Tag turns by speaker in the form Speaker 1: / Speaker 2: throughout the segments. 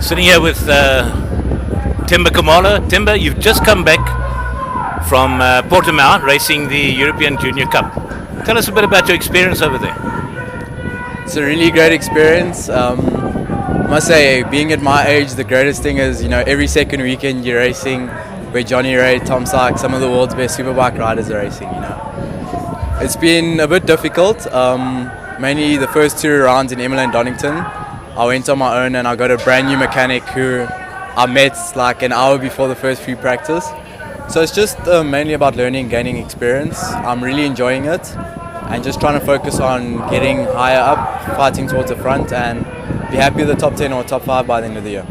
Speaker 1: Sitting here with Themba Khumalo. Themba, you've just come back from Portimao racing the European Junior Cup. Tell us a bit about your experience over there.
Speaker 2: It's a really great experience. I must say, being at my age, the greatest thing is, every second weekend you're racing where Johnny Ray, Tom Sykes, some of the world's best superbike riders are racing, It's been a bit difficult, mainly the first 2 rounds in Imola and Donington. I went on my own and I got a brand new mechanic who I met like an hour before the first free practice. So it's just mainly about learning, gaining experience. I'm really enjoying it and just trying to focus on getting higher up, fighting towards the front, and be happy with the top 10 or top 5 by the end of the year.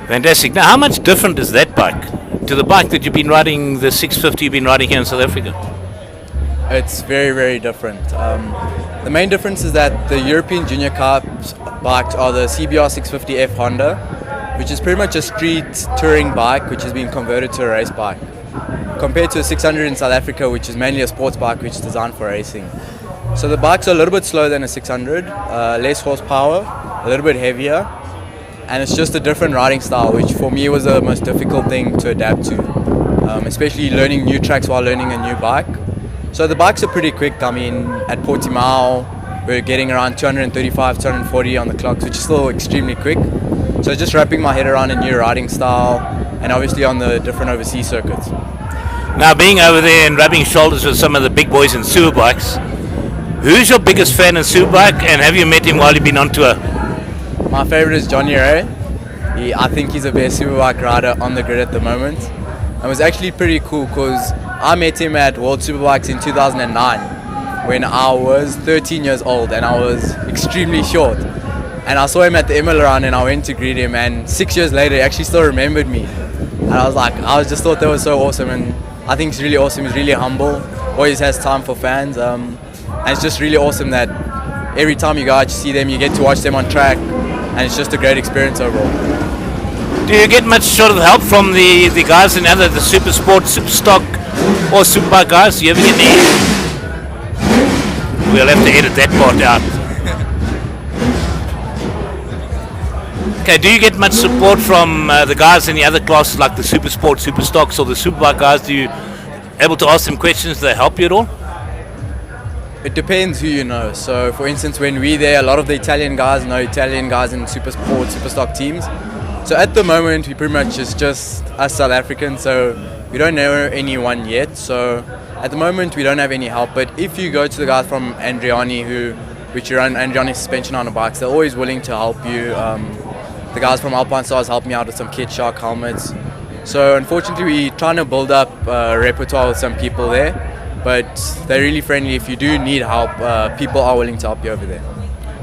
Speaker 1: Fantastic. Now, how much different is that bike to the bike that you've been riding, the 650 you've been riding here in South Africa?
Speaker 2: It's very, very different. The main difference is that the European Junior Cup bikes are the CBR 650F Honda, which is pretty much a street touring bike which has been converted to a race bike, compared to a 600 in South Africa, which is mainly a sports bike which is designed for racing. So the bikes are a little bit slower than a 600, less horsepower, a little bit heavier, and it's just a different riding style, which for me was the most difficult thing to adapt to, especially learning new tracks while learning a new bike. So the bikes are pretty quick. I mean, at Portimao, we're getting around 235, 240 on the clocks, which is still extremely quick. So just wrapping my head around a new riding style, and obviously on the different overseas circuits.
Speaker 1: Now, being over there and rubbing shoulders with some of the big boys in superbikes, who's your biggest fan in superbike, and have you met him while you've been on tour?
Speaker 2: My favorite is Johnny Ray. I think he's the best superbike rider on the grid at the moment. It was actually pretty cool because I met him at World Superbikes in 2009 when I was 13 years old and I was extremely short. And I saw him at the Imola round and I went to greet him, and 6 years later he actually still remembered me. And I just thought that was so awesome, and I think he's really awesome. He's really humble, always has time for fans, and it's just really awesome that every time you go out you see them, you get to watch them on track, and it's just a great experience overall.
Speaker 1: Do you get much sort of help from the guys in the super sport, super stock or superbike guys? Do you ever get any? We'll have to edit that part out. Okay, do you get much support from the guys in the other classes like the super sport, super stocks or the superbike guys? Do you able to ask them questions? Do they help you at all?
Speaker 2: It depends who you know. So for instance, when we're there, a lot of the Italian guys know Italian guys in super sport, super stock teams. So at the moment, we pretty much is just us South Africans, so we don't know anyone yet. So at the moment, we don't have any help. But if you go to the guys from Andriani, which run Andriani suspension on the bikes, they're always willing to help you. The guys from Alpine Stars helped me out with some Kit Shark helmets. So unfortunately, we're trying to build up a repertoire with some people there. But they're really friendly. If you do need help, people are willing to help you over there.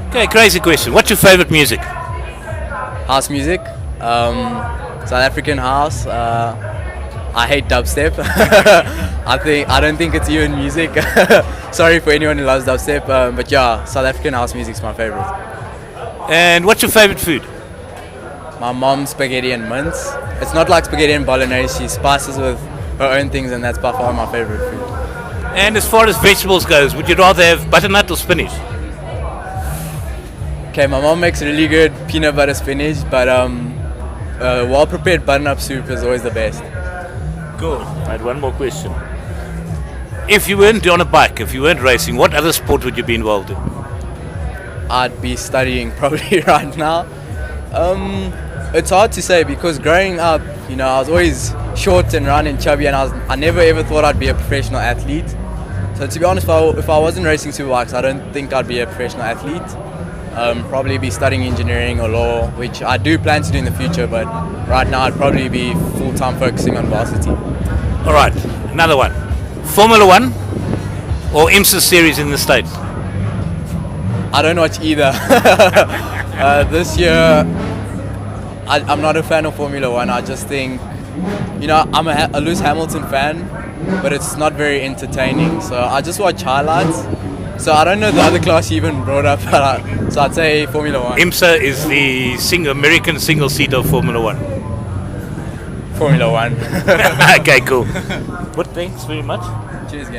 Speaker 1: Okay, crazy question. What's your favorite music?
Speaker 2: House music. South African house. I hate dubstep. I don't think it's even music. Sorry for anyone who loves dubstep, but yeah, South African house music is my favorite.
Speaker 1: And what's your favorite food?
Speaker 2: My mom's spaghetti and mince. It's not like spaghetti and bolognese. She spices with her own things, and that's by far my favorite food.
Speaker 1: And as far as vegetables goes, would you rather have butternut or spinach?
Speaker 2: Okay, my mom makes really good peanut butter spinach, but well-prepared butternut soup is always the best.
Speaker 1: Cool. I had one more question. If you weren't on a bike, if you weren't racing, what other sport would you be involved in?
Speaker 2: I'd be studying probably right now. It's hard to say because growing up, I was always short and round and chubby, and I never ever thought I'd be a professional athlete. So to be honest, if I wasn't racing superbikes, I don't think I'd be a professional athlete. Probably be studying engineering or law, which I do plan to do in the future, but right now I'd probably be full-time focusing on varsity.
Speaker 1: All right, another one. Formula One or IMSA series in the States?
Speaker 2: I don't watch either. This year, I'm not a fan of Formula One. I just think, I'm a Lewis Hamilton fan, but it's not very entertaining. So I just watch highlights. So I don't know the other class you even brought up, so I'd say Formula One.
Speaker 1: IMSA is the American single-seater Formula One.
Speaker 2: Formula One.
Speaker 1: Okay, cool. Well, thanks very much.
Speaker 2: Cheers, guys.